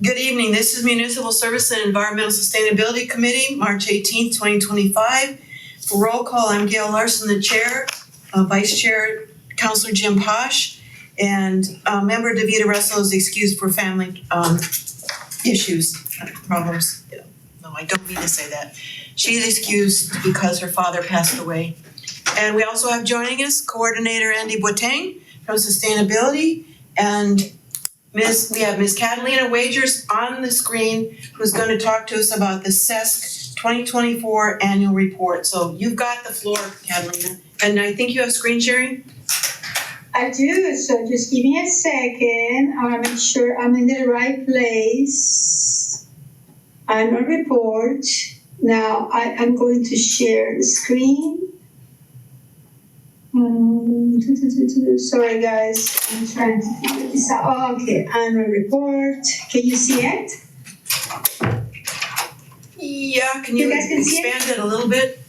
Good evening. This is Municipal Service and Environmental Sustainability Committee, March 18th, 2025. For roll call, I'm Gail Larson, the chair, Vice Chair, Councilor Jim Posh, and Member Davita Russell is excused for family issues, problems. No, I don't mean to say that. She's excused because her father passed away. And we also have joining us Coordinator Andy Boateng from Sustainability, and we have Ms. Catalina Wagers on the screen, who's going to talk to us about the SESC 2024 annual report. So you've got the floor, Catalina. And I think you have screen sharing? I do, so just give me a second. I want to make sure I'm in the right place. Annual report. Now I'm going to share the screen. Sorry guys, I'm trying to figure this out. Okay, annual report. Can you see it? Yeah, can you expand it a little bit,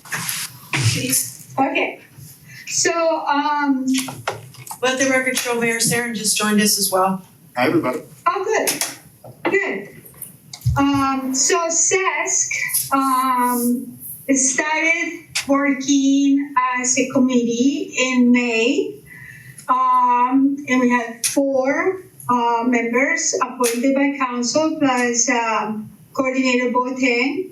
please? Okay, so let the record show Mayor Sarin just joined us as well. Hi, everybody. Oh, good. So SESC started working as a committee in May, and we had 4 members appointed by council plus Coordinator Boateng.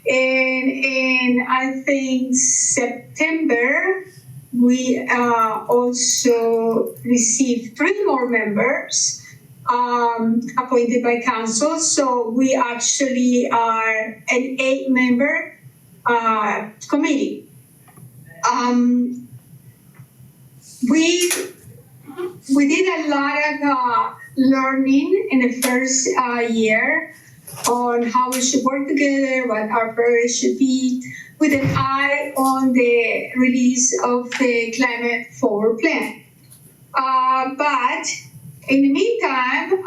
And in, I think, September, we also received 3 more members appointed by council. So we actually are an 8-member committee. We did a lot of learning in the first year on how we should work together, what our priorities should be, with an eye on the release of the Climate Forward Plan. But in the meantime,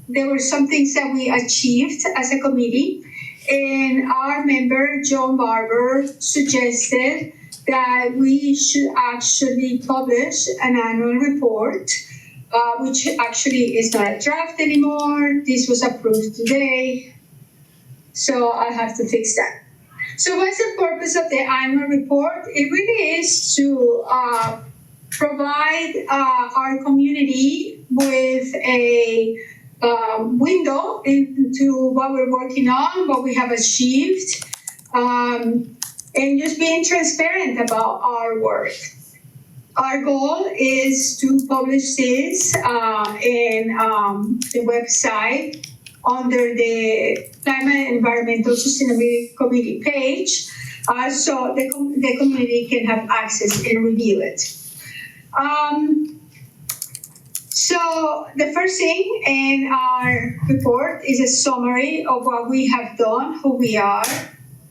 there were some things that we achieved as a committee. And our member, John Barber, suggested that we should actually publish an annual report, which actually is not a draft anymore. This was approved today, so I have to fix that. So what's the purpose of the annual report? It really is to provide our community with a window into what we're working on, what we have achieved, and just being transparent about our work. Our goal is to publish this in the website under the Climate and Environmental Sustainability Committee page, so the community can have access and review it. So the first thing in our report is a summary of what we have done, who we are.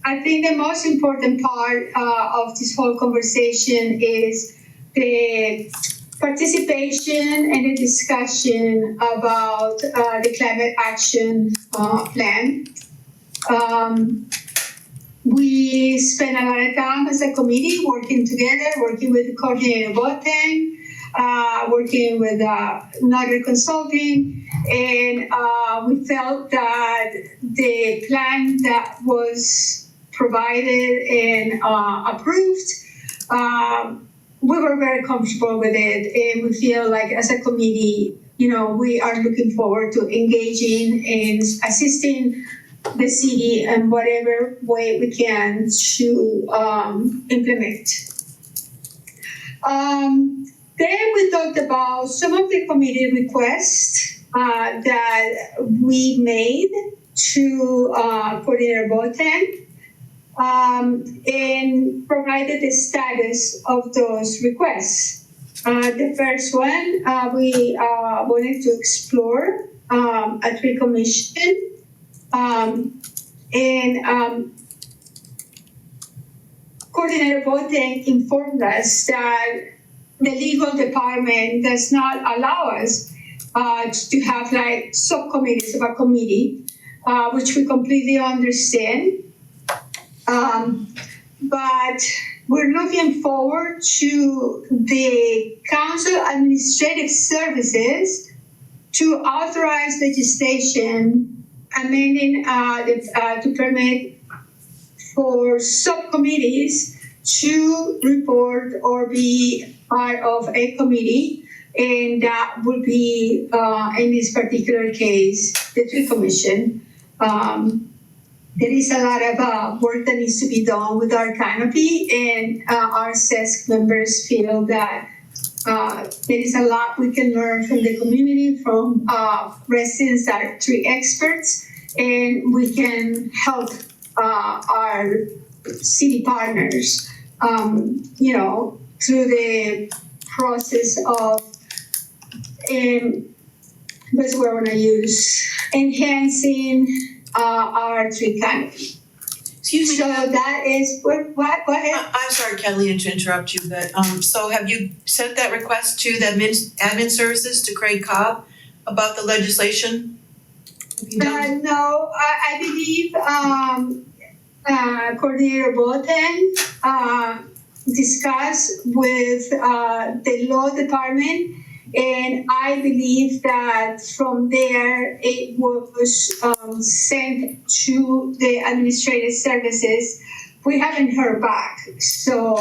I think the most important part of this whole conversation is the participation and the discussion about the climate action plan. We spent a lot of time as a committee working together, working with Coordinator Boateng, working with Nodder Consulting, and we felt that the plan that was provided and approved, we were very comfortable with it, and we feel like as a committee, we are looking forward to engaging and assisting the city in whatever way we can to implement. Then we talked about some of the committee requests that we made to Coordinator Boateng, and provided the status of those requests. The first one, we wanted to explore a tree commission, and Coordinator Boateng informed us that the legal department does not allow us to have like subcommittees of a committee, which we completely understand. But we're looking forward to the Council Administrative Services to authorize legislation amending to permit for subcommittees to report or be part of a committee, and that would be, in this particular case, the Tree Commission. There is a lot of work that needs to be done with our canopy, and our SESC members feel that there is a lot we can learn from the community, from residents that are tree experts, and we can help our city partners, through the process of, what's the word I want to use, enhancing our tree canopy. Excuse me. So that is, what, go ahead. I'm sorry, Catalina, to interrupt you, but, so have you sent that request to the admin services, to Craig Cobb, about the legislation? Have you done? No, I believe Coordinator Boateng discussed with the law department, and I believe that from there it was sent to the administrative services. We haven't heard back, so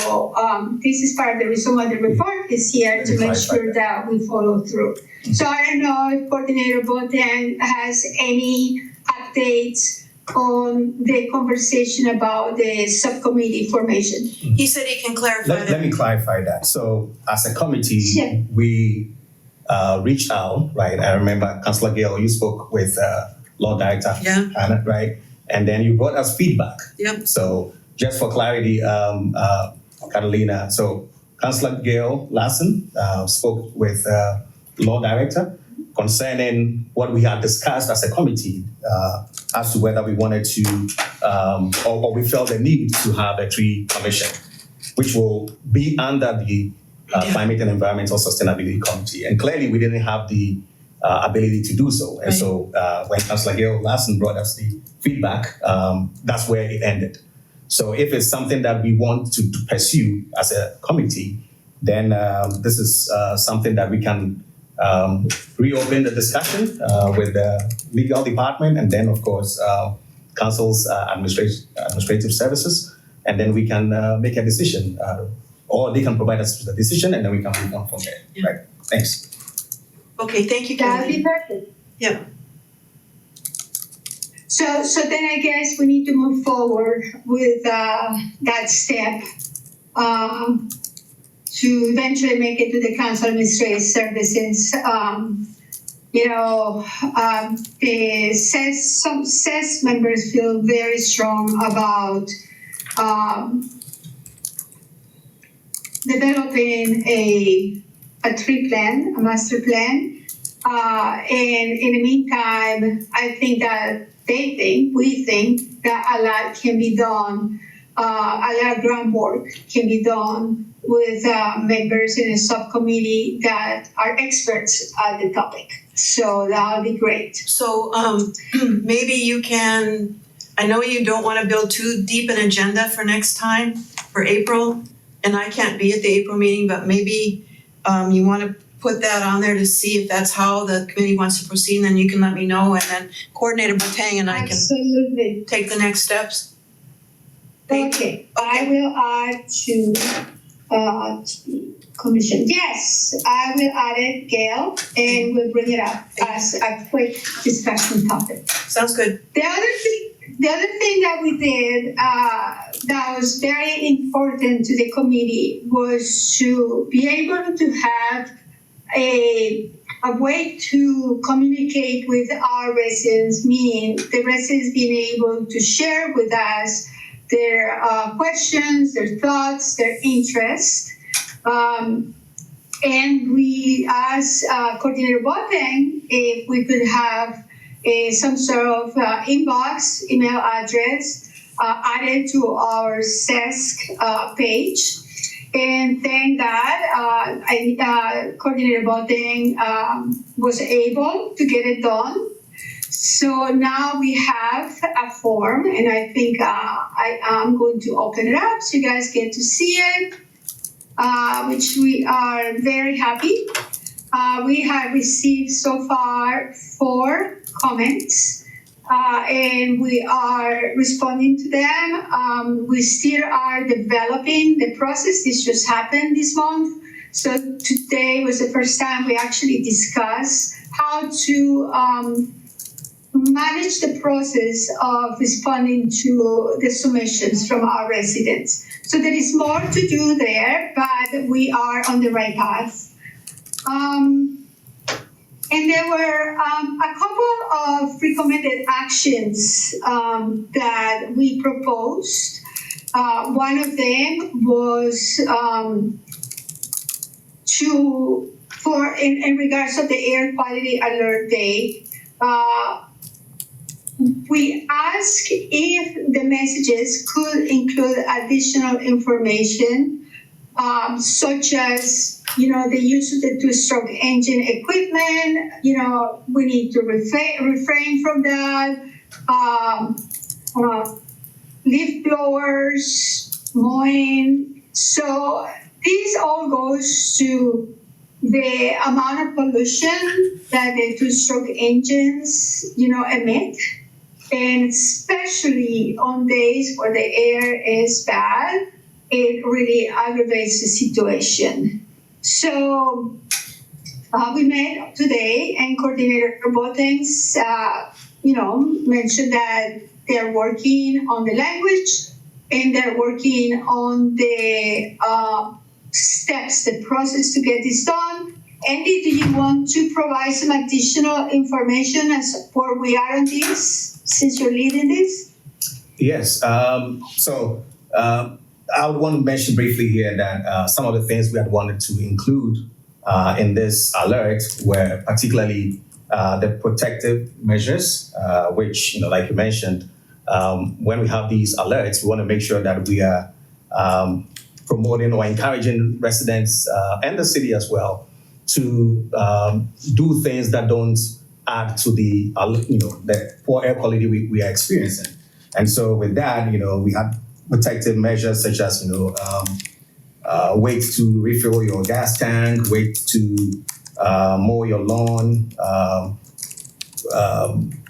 this is part of the reason why the report is here, to make sure that we follow through. So I don't know if Coordinator Boateng has any updates on the conversation about the subcommittee formation. He said he can clarify that. Let me clarify that. So as a committee, Sure. we reached out, right? I remember Councillor Gale, you spoke with Law Director Yeah. Hannah, right? And then you brought us feedback. Yep. So just for clarity, Catalina, so Councillor Gale Larson spoke with Law Director concerning what we had discussed as a committee as to whether we wanted to, or we felt the need to have a tree commission, which will be under the Climate and Environmental Sustainability Committee. And clearly we didn't have the ability to do so. And Right. so when Councillor Gale Larson brought us the feedback, that's where it ended. So if it's something that we want to pursue as a committee, then this is something that we can reopen the discussion with the legal department, and then of course council's administrative services, and then we can make a decision, or they can provide us with a decision, and then we can move on from there. Yeah. Right? Thanks. Okay, thank you, That would be Catalina. perfect. Yeah. So then I guess we need to move forward with that step to eventually make it to the council administrative services. Some SES members feel very strong about developing a tree plan, a master plan. And in the meantime, I think that we think that a lot can be done, a lot of groundwork can be done with members in a subcommittee that are experts at the topic. So that would be great. So maybe you can, I know you don't want to build too deep an agenda for next time, for April, and I can't be at the April meeting, but maybe you want to put that on there to see if that's how the committee wants to proceed, and then you can let me know, and then Coordinator Boateng and I can Absolutely. take the next steps. Thank you. Okay, I will add to commission. Yes, I will add it, Gail, and we'll bring it up as a quick discussion topic. Sounds good. The other thing that we did that was very important to the committee was to be able to have a way to communicate with our residents, meaning the residents being able to share with us their questions, their thoughts, their interests. And we asked Coordinator Boateng if we could have some sort of inbox, email address added to our SESC page. And thank God, Coordinator Boateng was able to get it done. So now we have a form, and I think I am going to open it up so you guys get to see it, which we are very happy. We have received so far 4 comments, and we are responding to them. We still are developing the process. This just happened this month. So today was the first time we actually discussed how to manage the process of responding to the submissions from our residents. So there is more to do there, but we are on the right path. And there were a couple of recommended actions that we proposed. One of them was in regards of the air quality alert day. We asked if the messages could include additional information, such as, the use of the 2-stroke engine equipment. We need to refrain from that. Leaf blowers, mowing. So this all goes to the amount of pollution that the 2-stroke engines, emit. And especially on days where the air is bad, it really aggravates the situation. So we met today, and Coordinator Boateng's, mentioned that they're working on the language and they're working on the steps, the process to get this done. Andy, do you want to provide some additional information as where we are on this, since you're leading this? Yes. I would want to mention briefly here that some of the things we had wanted to include in this alert were particularly the protective measures, which, like you mentioned, when we have these alerts, we want to make sure that we are promoting or encouraging residents and the city as well to do things that don't add to the poor air quality we are experiencing. And so with that, we had protective measures such as wait to refill your gas tank, wait to mow your lawn,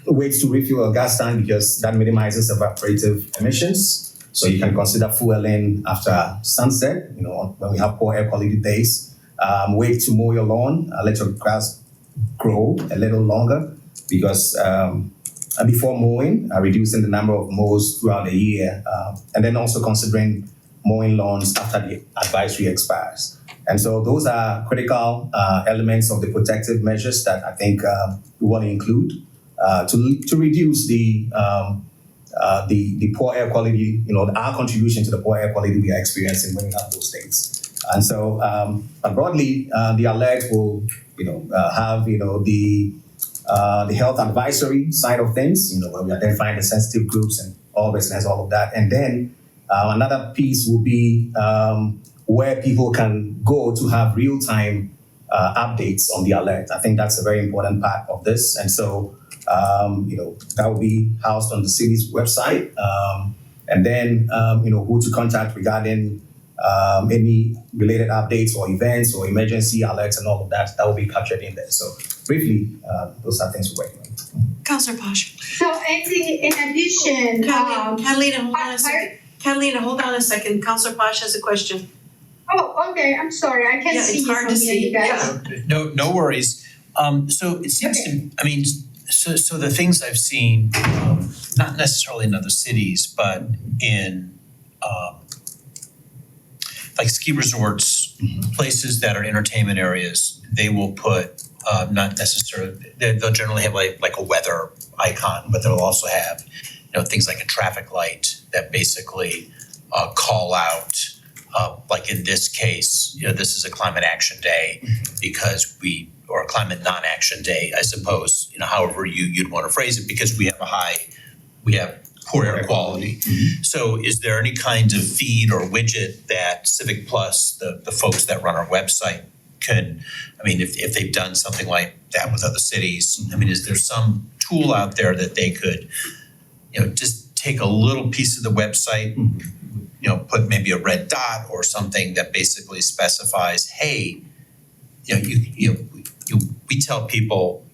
wait to refill your gas tank because that minimizes evaporative emissions. So you can consider fueling after sunset, when we have poor air quality days. Wait to mow your lawn, let your grass grow a little longer because before mowing, reducing the number of mows throughout the year, and then also considering mowing lawns after the advisory expires. And so those are critical elements of the protective measures that I think we want to include to reduce the poor air quality, our contribution to the poor air quality we are experiencing when we have those states. And so, broadly, the alert will, have, the health advisory side of things, where we identify the sensitive groups and all residents, all of that. And then another piece will be where people can go to have real-time updates on the alert. I think that's a very important part of this. And so, that will be housed on the city's website. And then, who to contact regarding any related updates or events or emergency alerts and all of that will be captured in there. So briefly, those are things we're working on. Councillor Posh. So, Andy, in addition, Catalina, hold on a second. Catalina, hold on a second. Councillor Posh has a question. Oh, okay. I'm sorry. I can't see it's you hard from to here, see. you guys. Yeah. No worries. So it seems to, so the things I've seen, not necessarily in other cities, but in like ski resorts, places that are entertainment areas, they will put not necessarily, they'll generally have like a weather icon, but they'll also have things like a traffic light that basically call out. Like in this case, this is a climate action day because or a climate non-action day, I suppose, however you'd want to phrase it, because we have poor air quality. So is there any kind of feed or widget that Civic Plus, the folks that run our website can, if they've done something like that with other cities, is there some tool out there that they could, just take a little piece of the website, put maybe a red dot or something that basically specifies, hey, we tell people,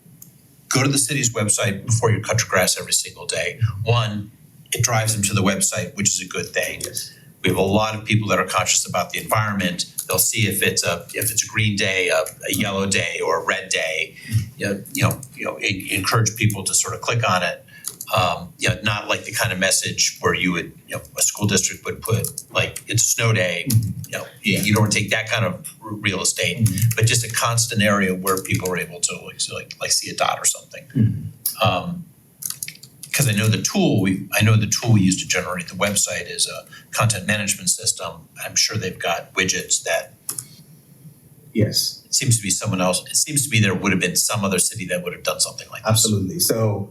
go to the city's website before you cut your grass every single day. One, it drives them to the website, which is a good thing. Yes. We have a lot of people that are conscious about the environment. They'll see if it's a green day, a yellow day, or a red day. Encourage people to sort of click on it. Not like the kind of message where you would, a school district would put like it's a snow day. You don't take that kind of real estate, but just a constant area where people are able to like see a dot or something. Because I know the tool we use to generate the website is a content management system. I'm sure they've got widgets that Yes. it seems to be someone else. It seems to be there would have been some other city that would have done something like this. Absolutely. So,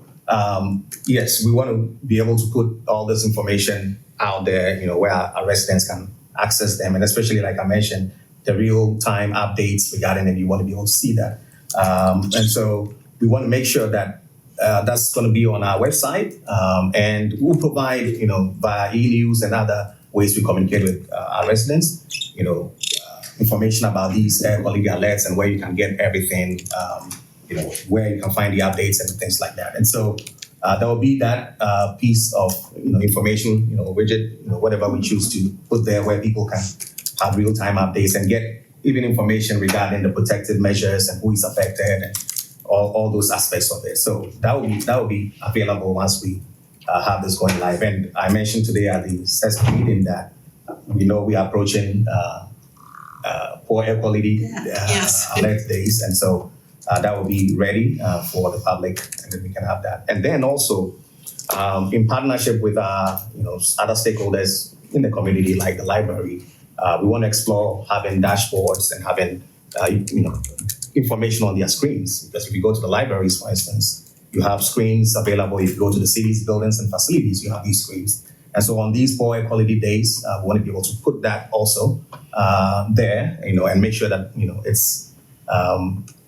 yes, we want to be able to put all this information out there, where our residents can access them. And especially, like I mentioned, the real-time updates regarding it, you want to be able to see that. And so we want to make sure that that's going to be on our website. And we'll provide, via e-news and other ways we communicate with our residents, information about these air quality alerts and where you can get everything, where you can find the updates and things like that. And so there will be that piece of information, widget, whatever we choose to put there, where people can have real-time updates and get even information regarding the protective measures and who is affected and all those aspects of it. So that will be available once we have this going live. And I mentioned today at the CESC meeting that we are approaching poor air quality alert days, and so that will be ready for the public, and then we can have that. And then also, in partnership with our other stakeholders in the community, like the library, we want to explore having dashboards and having information on their screens. Because if you go to the libraries, for instance, you have screens available. If you go to the city's buildings and facilities, you have these screens. And so on these poor air quality days, we want to be able to put that also there, and make sure that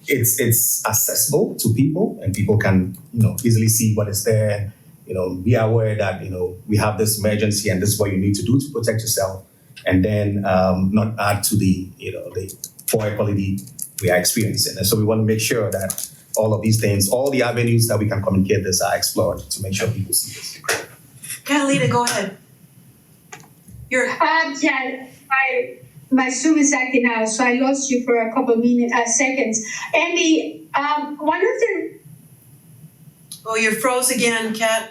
it's accessible to people, and people can easily see what is there, and be aware that we have this emergency and this is what you need to do to protect yourself, and then not add to the poor air quality we are experiencing. And so we want to make sure that all of these things, all the avenues that we can communicate this are explored to make sure people see this. Catalina, go ahead. My Zoom is acting out, so I lost you for a couple seconds. Andy, one of the... Oh, you're froze again, Kat.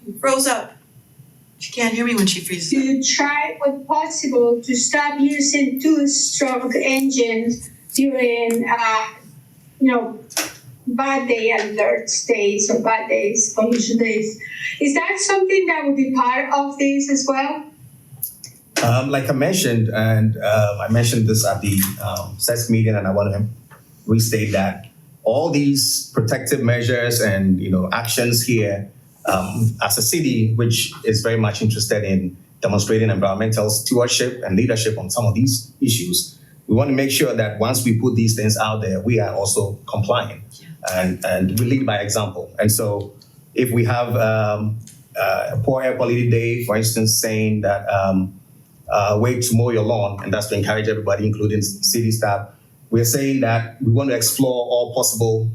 You froze up. She can't hear me when she freezes up. To try, when possible, to stop using two-stroke engines during, bad day alerts days or bad days, pollution days. Is that something that would be part of this as well? Like I mentioned, and I mentioned this at the CESC meeting, and I want to restate that all these protective measures and actions here, as a city which is very much interested in demonstrating environmental stewardship and leadership on some of these issues, we want to make sure that once we put these things out there, we are also compliant, and we lead by example. And so if we have a poor air quality day, for instance, saying that wait to mow your lawn, and that's to encourage everybody, including city staff, we're saying that we want to explore all possible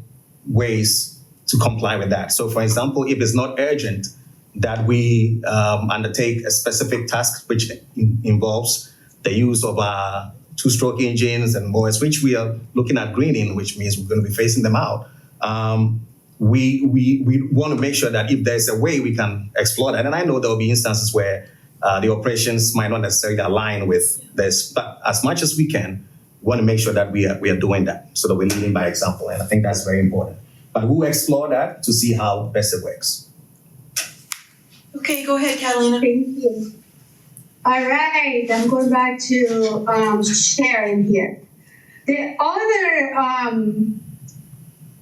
ways to comply with that. So for example, if it's not urgent that we undertake a specific task which involves the use of two-stroke engines and mowers, which we are looking at greening, which means we're going to be phasing them out. We want to make sure that if there's a way we can explore that, and I know there will be instances where the operations might not necessarily align with this, but as much as we can, we want to make sure that we are doing that so that we're leading by example, and I think that's very important. But we'll explore that to see how best it works. Okay, go ahead, Catalina. Thank you. All right, I'm going back to sharing here. The other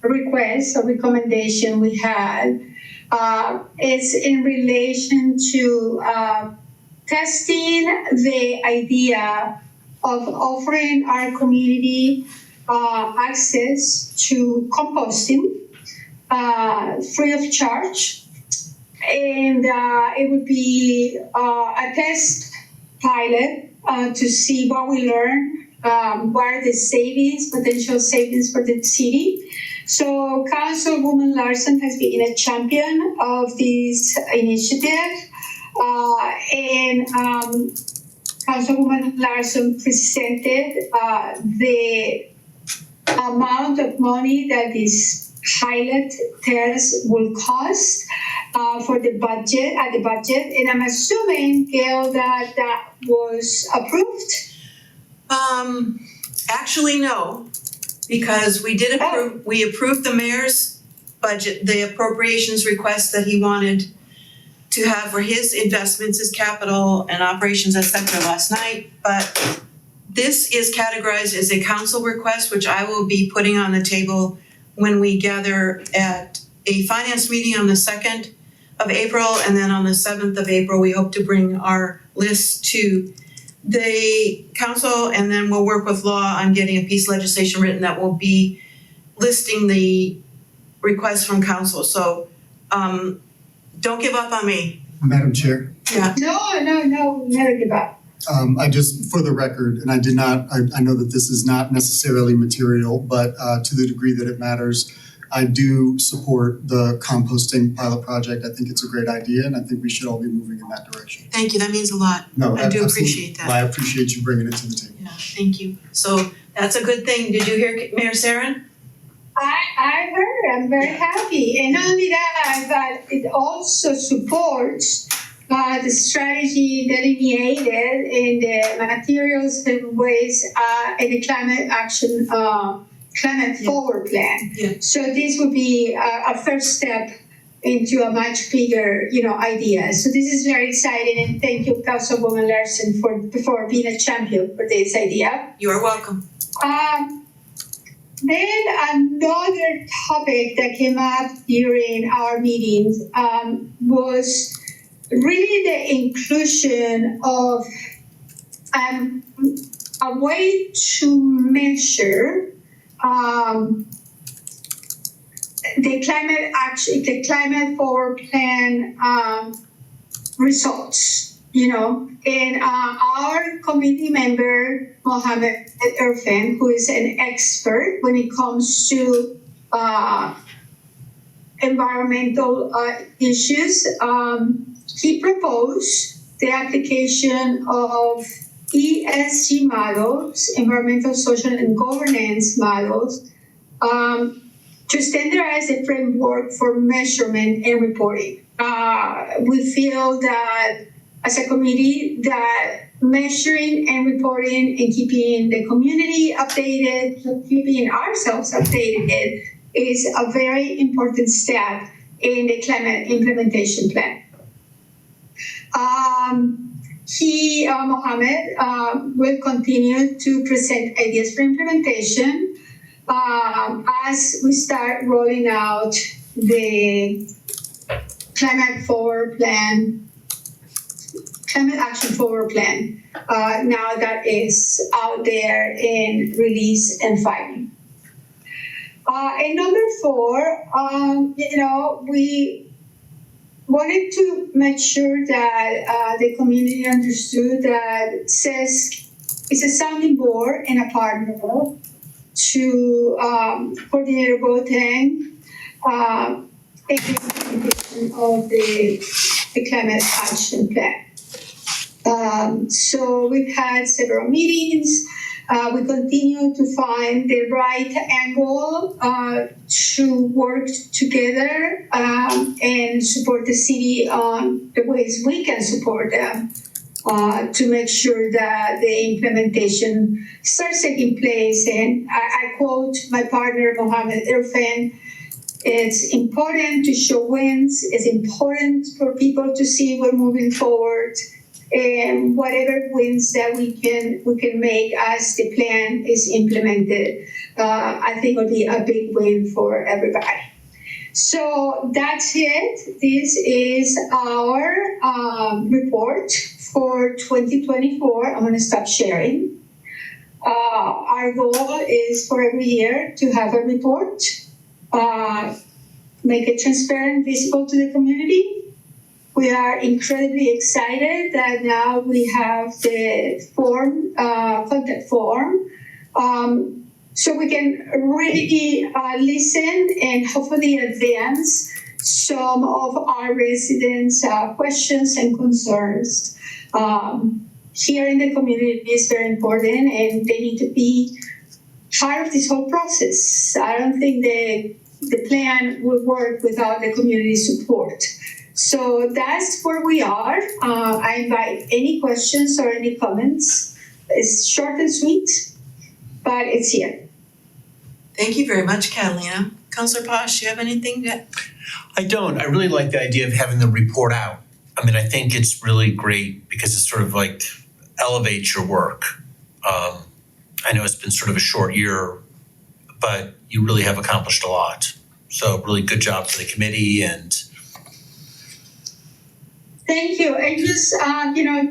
request or recommendation we had is in relation to testing the idea of offering our community access to composting free of charge. And it would be a test pilot to see what we learn what are the savings, potential savings for the city. So Councilwoman Larson has been a champion of this initiative, and Councilwoman Larson presented the amount of money that this pilot test will cost for the budget, and I'm assuming, Gail, that that was approved. Actually, no, because we did approve, we approved the mayor's budget, the appropriations request that he wanted to have for his investments, his capital and operations, et cetera, last night, but this is categorized as a council request, which I will be putting on the table when we gather at a finance meeting on the 2nd of April, and then on the 7th of April, we hope to bring our list to the council, and then we'll work with law on getting a piece of legislation written that will be listing the requests from council. So don't give up on me. Madam Chair, No, never give up. I just, for the record, and I know that this is not necessarily material, but to the degree that it matters, I do support the composting pilot project. I think it's a great idea, and I think we should all be moving in that direction. Thank you, that means a lot. No, I do absolutely. appreciate that. I appreciate you bringing it to the table. Yeah, thank you. So that's a good thing. Did you hear Mayor Sarin? I heard, I'm very happy. And not only that, but it also supports the strategy delineated in the materials and waste in the climate action, climate forward plan. Yeah. So this would be a first step into a much bigger, idea. So this is very exciting, and thank you, Councilwoman Larson, for being a champion for this idea. You are welcome. Then another topic that came up during our meetings was really the inclusion of a way to measure the climate forward plan results. And our committee member, Mohammed Irfan, who is an expert when it comes to environmental issues, he proposed the application of ESG models, environmental, social, and governance models, to standardize the framework for measurement and reporting. We feel that as a committee that measuring and reporting and keeping the community updated, keeping ourselves updated is a very important step in the climate implementation plan. Mohammed, will continue to present ideas for implementation as we start rolling out the climate action forward plan, now that is out there in release and filing. And number 4, we wanted to make sure that the community understood that CESC is a sounding board and a partner to coordinate voting and the implementation of the climate action plan. So we've had several meetings. We continue to find the right angle to work together and support the city on the ways we can support them to make sure that the implementation starts taking place. And I quote my partner, Mohammed Irfan, it's important to show wins. It's important for people to see we're moving forward. And whatever wins that we can make as the plan is implemented, I think will be a big win for everybody. So that's it. This is our report for 2024. I'm going to stop sharing. Our goal is for every year to have a report, make it transparent, visible to the community, We are incredibly excited that now we have the contact form. So we can really listen and hopefully advance some of our residents' questions and concerns. Hearing the community is very important, and they need to be part of this whole process. I don't think the plan will work without the community support. So that's where we are. I invite any questions or any comments. It's short and sweet, but it's here. Thank you very much, Catalina. Councilor Posh, do you have anything that? I don't. I really like the idea of having the report out. I mean, I think it's really great because it sort of like elevates your work. I know it's been sort of a short year, but you really have accomplished a lot. So really good job for the committee and Thank you. And just,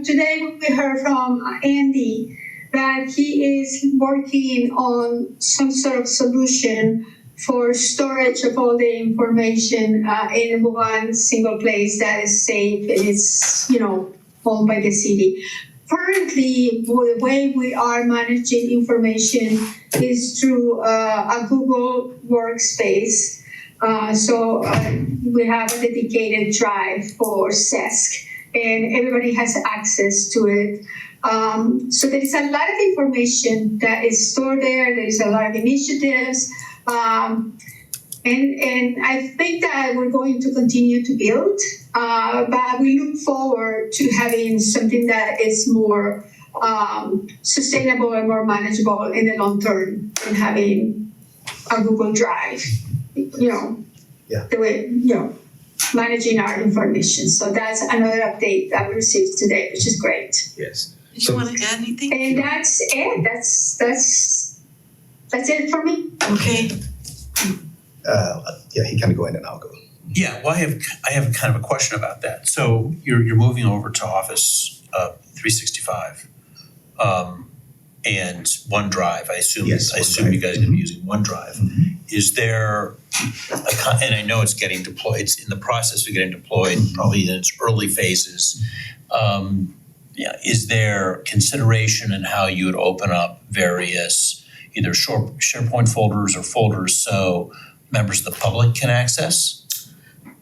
today we heard from Andy that he is working on some sort of solution for storage of all the information in one single place that is safe and it's, owned by the city. Currently, the way we are managing information is through a Google Workspace. So we have a dedicated drive for SESC, and everybody has access to it. So there is a lot of information that is stored there. There is a lot of initiatives. And I think that we're going to continue to build, but we look forward to having something that is more sustainable and more manageable in the long term than having a Google Drive, the way, managing our information. So that's another update that we received today, which is great. Yes. Did you want to add anything? And that's it. That's it for me. Okay. He can go in and I'll go. yeah, well, I have kind of a question about that. So you're moving over to Office 365 and OneDrive. I assume Yes, you guys are going to be using OneDrive. Mhm. Is there and I know it's getting deployed. It's in the process of getting deployed, probably in its early phases. Is there consideration in how you would open up various either SharePoint folders or folders so members of the public can access?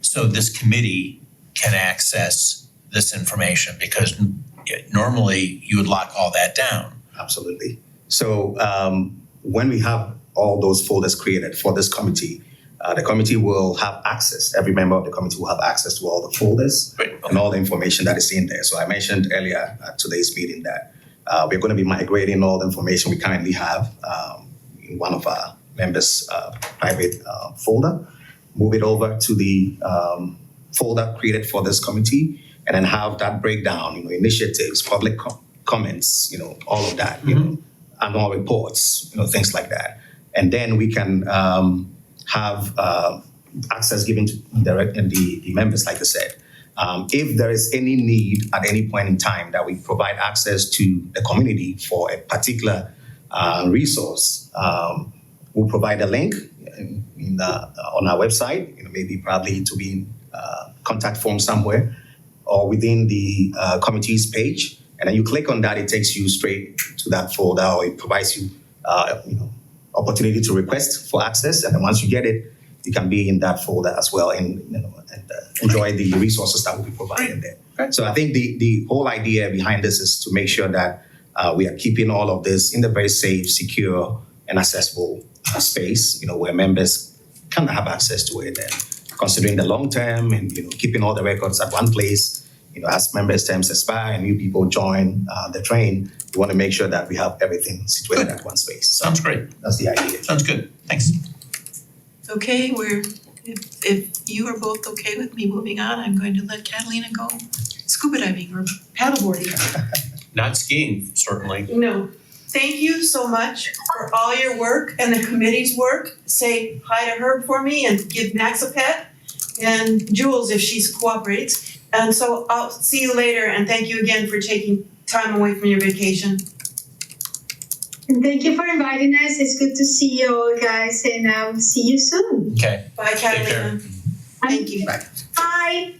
So this committee can access this information, because normally you would lock all that down. Absolutely. So when we have all those folders created for this committee, the committee will have access. Every member of the committee will have access to all the folders and all the information that is in there. So I mentioned earlier at today's meeting that we're going to be migrating all the information we currently have in one of our members' private folder, move it over to the folder created for this committee, and then have that breakdown, initiatives, public comments, all of that, annual reports, things like that. And then we can have access given to the members, like I said. If there is any need at any point in time that we provide access to the community for a particular resource, we'll provide a link on our website, maybe probably to be in contact form somewhere or within the committee's page. And then you click on that, it takes you straight to that folder, or it provides you, opportunity to request for access. And then once you get it, you can be in that folder as well and enjoy the resources that will be provided there. Right. So I think the whole idea behind this is to make sure that we are keeping all of this in the very safe, secure, and accessible space, where members can have access to it. And considering the long term and keeping all the records at one place, as members' terms expire and new people join the train, we want to make sure that we have everything situated at one space. So Sounds great. that's the idea. Sounds good. Thanks. Okay, if you are both okay with me moving on, I'm going to let Catalina go scuba diving or paddleboarding. Not skiing, certainly. No. Thank you so much for all your work and the committee's work. Say hi to Herb for me and give Max a pet, and Jules if she cooperates. And so I'll see you later, and thank you again for taking time away from your vacation. And thank you for inviting us. It's good to see you all, guys, and I'll see you soon. Okay. Bye, Take care. Catalina. Thank you. Bye.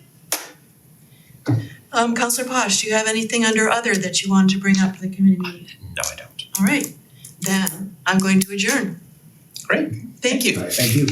Counselor Posh, do you have anything under other that you wanted to bring up for the committee meeting? No, I don't. All right, then I'm going to adjourn. Great. Thank you. All right, thank you.